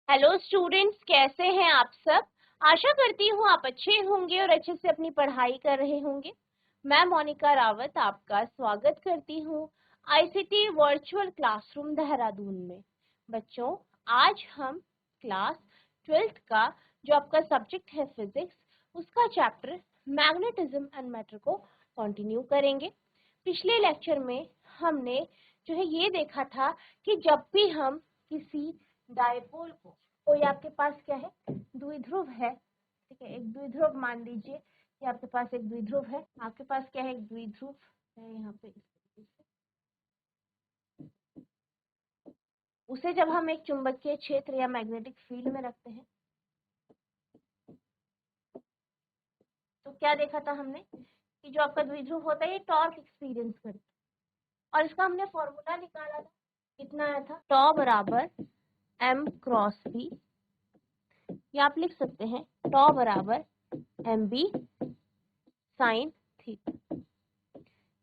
Hello students, कैसे हैं आप सब। आशा करती हूँ आप अच्छे होंगे और अच्छे से अपनी पढ़ाई कर रहे होंगे। मैं मोनिका रावत आपका स्वागत करती हूँ आईसीटी वर्चुअल क्लासरूम देहरादून में। बच्चों, आज हम क्लास 12th का जो आपका सब्जेक्ट है फिजिक्स, उसका चैप्टर मैग्नेटिज्म एंड मैटर को कंटिन्यू करेंगे। पिछले लेक्चर में हमने जो है ये देखा था कि जब भी हम किसी डायपोल को, कोई आपके पास क्या है, द्विध्रुव है, ठीक है, एक द्विध्रुव मान लीजिए कि आपके पास एक द्विध्रुव है, आपके पास क्या है, एक द्विध्रुव है यहाँ पे, इस तरीके से। उसे जब हम एक चुंबकीय क्षेत्र या मैग्नेटिक फील्ड में रखते हैं तो क्या देखा था हमने कि जो आपका द्विध्रुव होता है ये टॉर्क एक्सपीरियंस करता है, और इसका हमने फॉर्मूला निकाला था। कितना आया था, टॉ बराबर m क्रॉस b, या आप लिख सकते हैं टॉ बराबर mb साइन थीटा।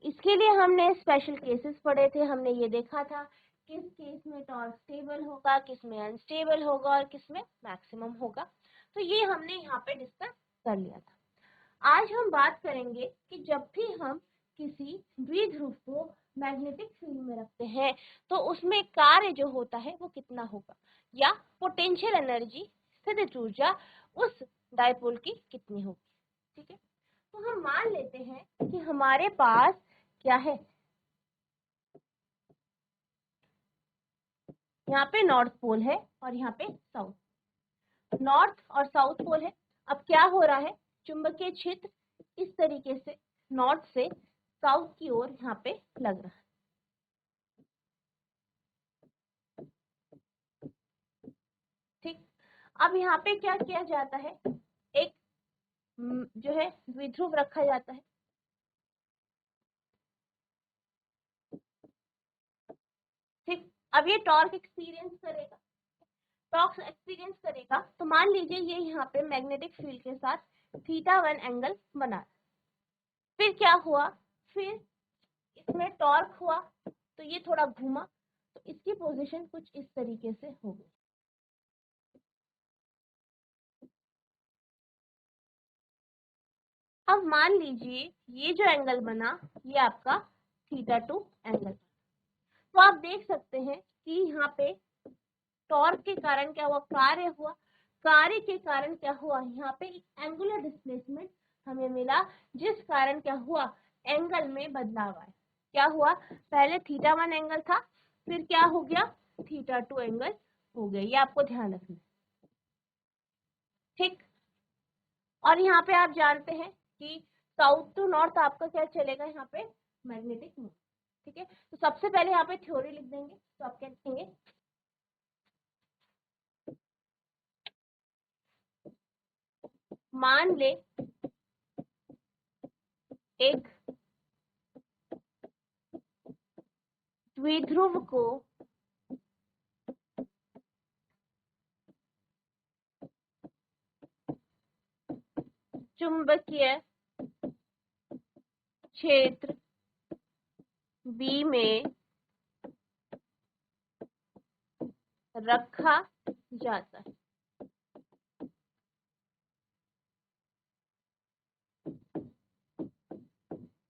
इसके लिए हमने स्पेशल केसेस पढ़े थे। हमने ये देखा था किस केस में टॉर्क स्टेबल होगा, किस में अनस्टेबल होगा और किस में मैक्सिमम होगा। तो ये हमने यहाँ पे डिस्कस कर लिया था। आज हम बात करेंगे कि जब भी हम किसी द्विध्रुव को मैग्नेटिक फील्ड में रखते हैं तो उसमें कार्य जो होता है वो कितना होगा, या पोटेंशियल एनर्जी, स्थितिज ऊर्जा उस डायपोल की कितनी होगी। ठीक है, तो हम मान लेते हैं कि हमारे पास क्या है, यहाँ पे नॉर्थ पोल है और यहाँ पे साउथ, नॉर्थ और साउथ पोल है। अब क्या हो रहा है, चुंबकीय क्षेत्र इस तरीके से नॉर्थ से साउथ की ओर यहाँ पे लग रहा है। ठीक, अब यहाँ पे क्या किया जाता है, एक जो है द्विध्रुव रखा जाता है। ठीक, अब ये टॉर्क एक्सपीरियंस करेगा, टॉर्क एक्सपीरियंस करेगा तो मान लीजिए ये यहाँ पे मैग्नेटिक फील्ड के साथ θ1 एंगल बना। फिर क्या हुआ, फिर इसमें टॉर्क हुआ तो ये थोड़ा घूमा तो इसकी पोजीशन कुछ इस तरीके से हो गई। अब मान लीजिए ये जो एंगल बना ये आपका θ2 एंगल। तो आप देख सकते हैं कि यहाँ पे टॉर्क के कारण क्या हुआ, कार्य हुआ, कार्य के कारण क्या हुआ, यहाँ पे एक एंगुलर डिस्प्लेसमेंट हमें मिला, जिस कारण क्या हुआ, एंगल में बदलाव आया। क्या हुआ, पहले θ1 एंगल था, फिर क्या हो गया, θ2 एंगल हो गया। ये आपको ध्यान रखना है। ठीक, और यहाँ पे आप जानते हैं कि साउथ टू नॉर्थ आपका क्या चलेगा, यहाँ पे मैग्नेटिक मोड। ठीक है, तो सबसे पहले यहाँ पे थ्योरी लिख देंगे। तो आप क्या लिखेंगे, मान ले एक द्विध्रुव को चुंबकीय क्षेत्र बी में रखा जाता है।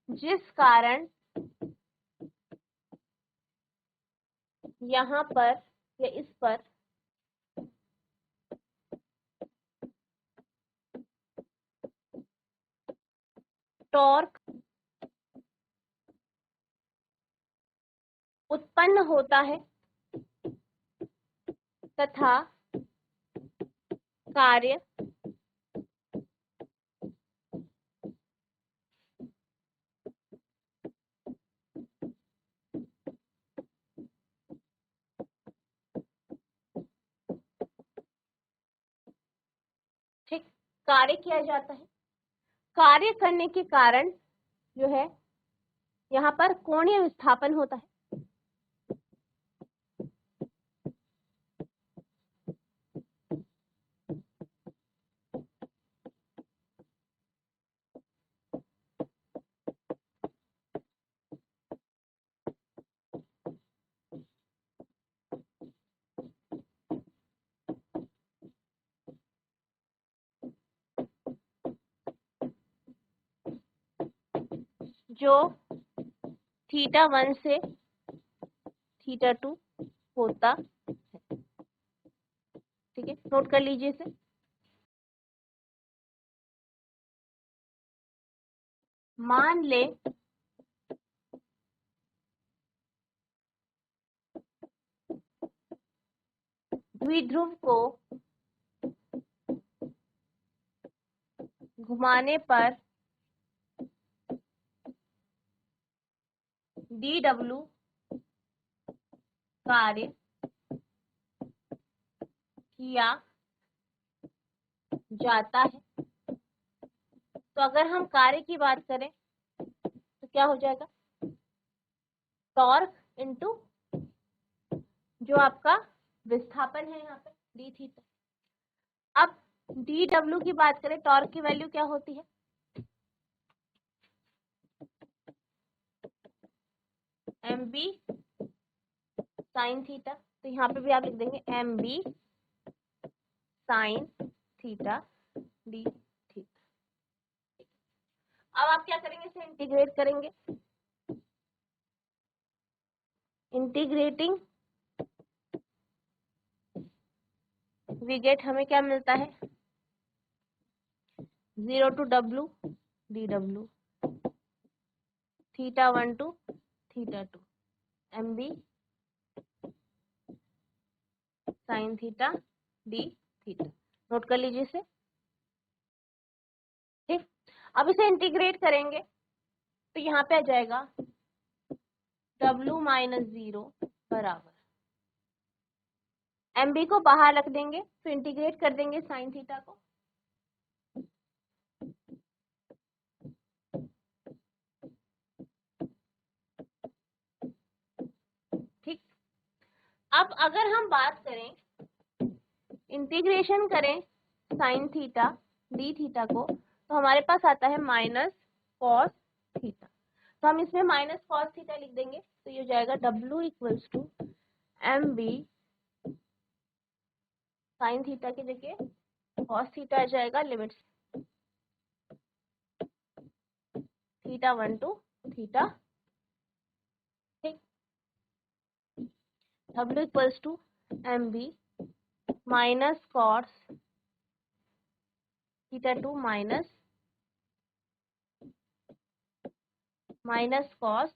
जिस कारण यहाँ पर या इस पर टॉर्क उत्पन्न होता है तथा कार्य ठीक, कार्य किया जाता है। कार्य करने के कारण जो है यहाँ पर कोणीय विस्थापन होता है। जो θ1 से θ2 होता है। ठीक है, नोट कर लीजिए इसे। मान ले द्विध्रुव को घुमाने पर dw कार्य किया जाता है। तो अगर हम कार्य की बात करें तो क्या हो जाएगा, टॉर्क इनटू जो आपका विस्थापन है यहाँ पे डी थीटा। अब dw की बात करें, टॉर्क की वैल्यू क्या होती है, mb साइन थीटा। तो यहाँ पे भी आप लिख देंगे mb sine theta D theta. अब आप क्या करेंगे, इसे इंटीग्रेट करेंगे। इंटीग्रेटिंग वी गेट, हमें क्या मिलता है, 0 to w dw θ1 to θ2 mb sine theta D theta. Note कर लीजिए इसे। ठीक, अब इसे इंटीग्रेट करेंगे तो यहाँ पे आ जाएगा w माइनस 0 बराबर, mb को बाहर रख देंगे, फिर इंटीग्रेट कर देंगे साइन थीटा को। ठीक, अब अगर हम बात करें, इंटीग्रेशन करें साइन थीटा डी थीटा को, तो हमारे पास आता है माइनस कॉस थीटा। तो हम इसमें माइनस कॉस थीटा लिख देंगे, तो ये हो जाएगा w equals to M B sine theta की जगह कॉस थीटा आ जाएगा, लिमिट्स θ1 to θ। ठीक, w equals to M B minus cos θ2 minus cos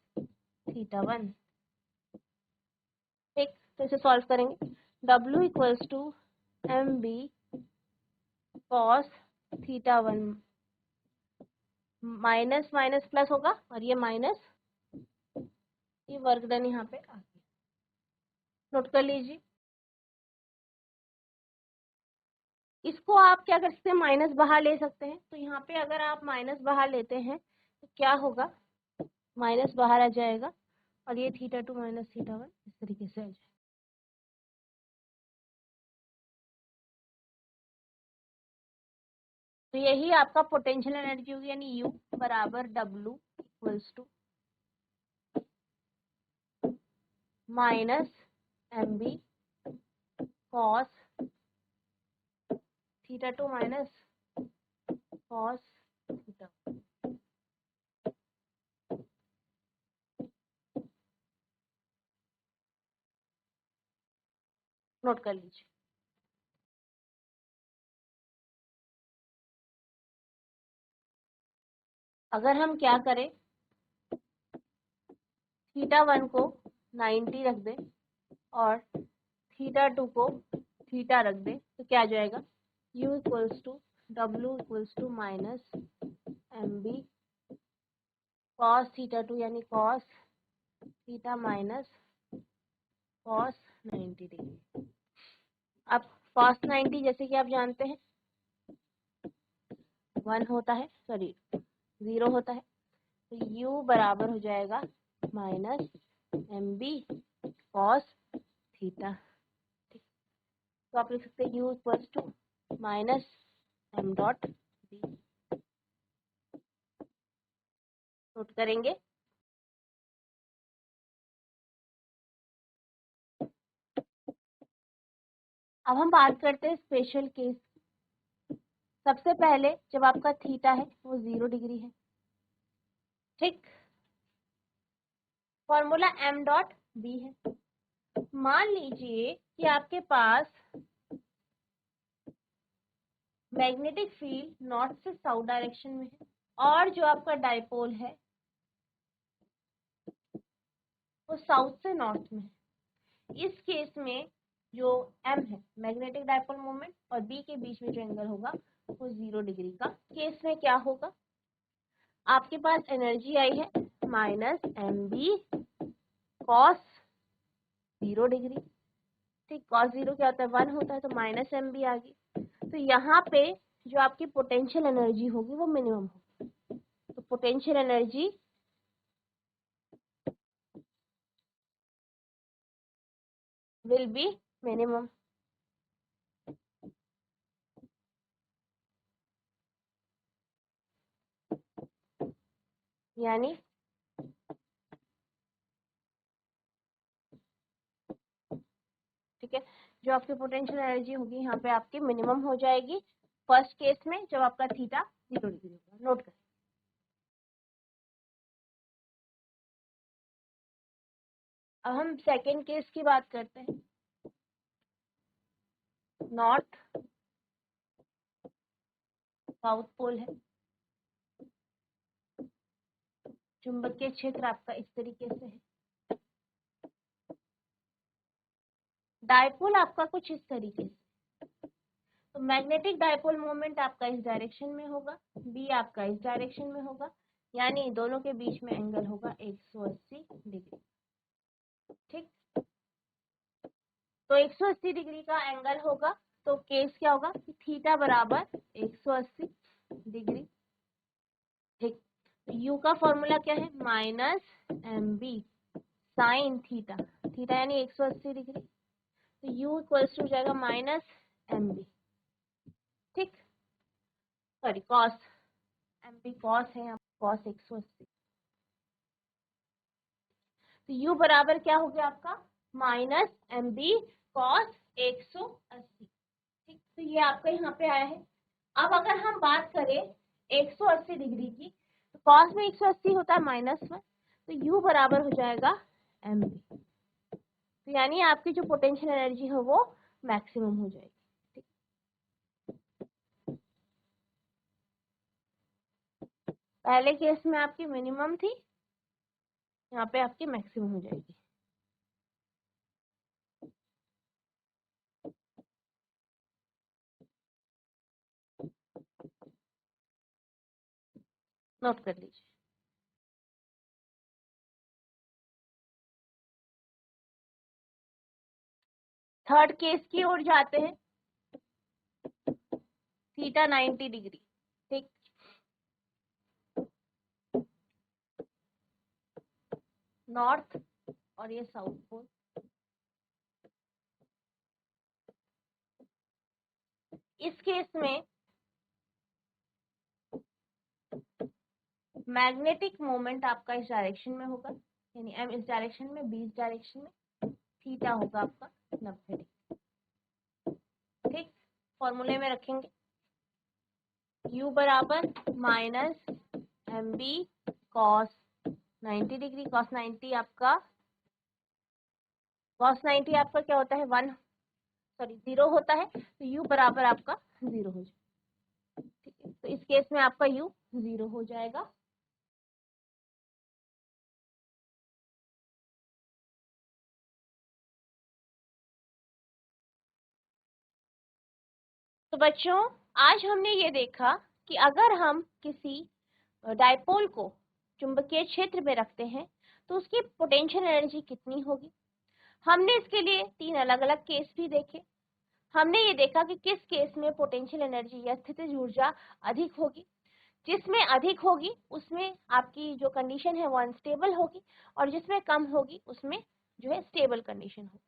θ1। ठीक, तो इसे सॉल्व करेंगे, w equals to M B cos θ1 minus minus plus होगा और ये माइनस, ये वर्क डन यहाँ पे आ गया। नोट कर लीजिए। इसको आप क्या कर सकते हैं, माइनस बाहर ले सकते हैं। तो यहाँ पे अगर आप माइनस बाहर लेते हैं तो क्या होगा, माइनस बाहर आ जाएगा और ये θ2 माइनस θ1 इस तरीके से आ जाएगा। तो यही आपका पोटेंशियल एनर्जी होगी, यानी U बराबर W equals to minus mb cos θ2 minus cos theta. Note कर लीजिए। अगर हम क्या करें, θ1 को 90 रख दें और θ2 को थीटा रख दें, तो क्या आ जाएगा, U equals to W equals to minus mb cos θ2 यानी cos theta minus cos 90 degree. अब कॉस 90 जैसे कि आप जानते हैं 1 होता है, सॉरी 0 होता है, तो U बराबर हो जाएगा माइनस mb कॉस थीटा। ठीक, तो आप लिख सकते हैं U equals to minus m dot b। Note करेंगे। अब हम बात करते हैं स्पेशल केस। सबसे पहले जब आपका थीटा है वो 0 डिग्री है। ठीक, फॉर्मूला m डॉट b है। मान लीजिए कि आपके पास मैग्नेटिक फील्ड नॉर्थ से साउथ डायरेक्शन में है और जो आपका डाइपोल है वो साउथ से नॉर्थ में है। इस केस में जो m है मैग्नेटिक डाइपोल मोमेंट और b के बीच में जो एंगल होगा वो 0 डिग्री का। केस में क्या होगा, आपके पास एनर्जी आई है -mb cos 0 डिग्री। ठीक, cos 0 क्या होता है 1 होता है, तो -mb आ गई। तो यहाँ पे जो आपकी पोटेंशियल एनर्जी होगी वो मिनिमम होगी। तो potential energy will be minimum. यानी ठीक है, जो आपकी पोटेंशियल एनर्जी होगी यहाँ पे आपकी मिनिमम हो जाएगी फर्स्ट केस में जब आपका थीटा 0 डिग्री होगा। नोट करें। अब हम सेकेंड केस की बात करते हैं। नॉर्थ साउथ पोल है, चुंबकीय क्षेत्र आपका इस तरीके से है, डायपोल आपका कुछ इस तरीके से। तो मैग्नेटिक डायपोल मोमेंट आपका इस डायरेक्शन में होगा, बी आपका इस डायरेक्शन में होगा, यानी दोनों के बीच में एंगल होगा 180 डिग्री। ठीक, तो 180 डिग्री का एंगल होगा। तो केस क्या होगा कि थीटा बराबर 180 डिग्री। ठीक, यू का फॉर्मूला क्या है -mb साइन थीटा, थीटा यानी 180 डिग्री, तो u इक्वल्स टू जाएगा -mb। ठीक, सॉरी कॉस, mb कॉस है यहाँ, कॉस 180। तो u बराबर क्या हो गया आपका -mb कॉस 180। ठीक, तो ये आपका यहाँ पे आया है। अब अगर हम बात करें 180 डिग्री की, तो कॉस में 180 होता है -1, तो u बराबर हो जाएगा mb। तो यानी आपकी जो पोटेंशियल एनर्जी है वो मैक्सिमम हो जाएगी। ठीक, पहले केस में आपकी मिनिमम थी, यहाँ पे आपकी मैक्सिमम हो जाएगी। नोट कर लीजिए। थर्ड केस की ओर जाते हैं, थीटा 90 डिग्री। ठीक, नॉर्थ और ये साउथ पोल। इस केस में मैग्नेटिक मोमेंट आपका इस डायरेक्शन में होगा, यानी m इस डायरेक्शन में, b इस डायरेक्शन में, थीटा होगा आपका 90 डिग्री। ठीक, फॉर्मूले में रखेंगे u बराबर -mb cos 90 डिग्री। cos 90 आपका क्या होता है 0 होता है, तो u बराबर आपका 0 हो जाएगा। ठीक है, तो इस केस में आपका u 0 हो जाएगा। तो बच्चों आज हमने ये देखा कि अगर हम किसी डायपोल को चुंबकीय क्षेत्र में रखते हैं तो उसकी पोटेंशियल एनर्जी कितनी होगी। हमने इसके लिए 3 अलग अलग केस भी देखे। हमने ये देखा कि किस केस में पोटेंशियल एनर्जी या स्थितिज ऊर्जा अधिक होगी। जिसमें अधिक होगी उसमें आपकी जो कंडीशन है वो अनस्टेबल होगी, और जिसमें कम होगी उसमें जो है स्टेबल कंडीशन होगी।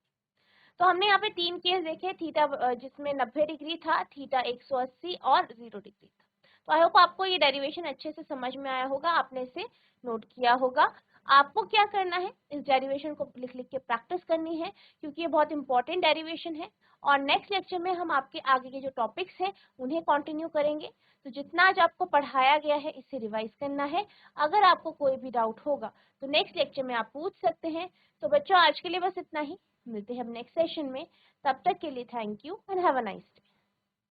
तो हमने यहाँ पे 3 केस देखे, थीटा जिसमें 90 डिग्री था, थीटा 180 और 0 डिग्री था। तो आई होप आपको ये डेरिवेशन अच्छे से समझ में आया होगा, आपने इसे नोट किया होगा। आपको क्या करना है, इस डेरिवेशन को लिख लिख के प्रैक्टिस करनी है, क्योंकि ये बहुत इंपॉर्टेंट डेरिवेशन है और नेक्स्ट लेक्चर में हम आपके आगे के जो टॉपिक्स हैं उन्हें कंटिन्यू करेंगे। तो जितना आज आपको पढ़ाया गया है इसे रिवाइज करना है। अगर आपको कोई भी डाउट होगा तो नेक्स्ट लेक्चर में आप पूछ सकते हैं। तो बच्चों आज के लिए बस इतना ही, मिलते हैं अब नेक्स्ट सेशन में। तब तक के लिए thank you and have a nice day.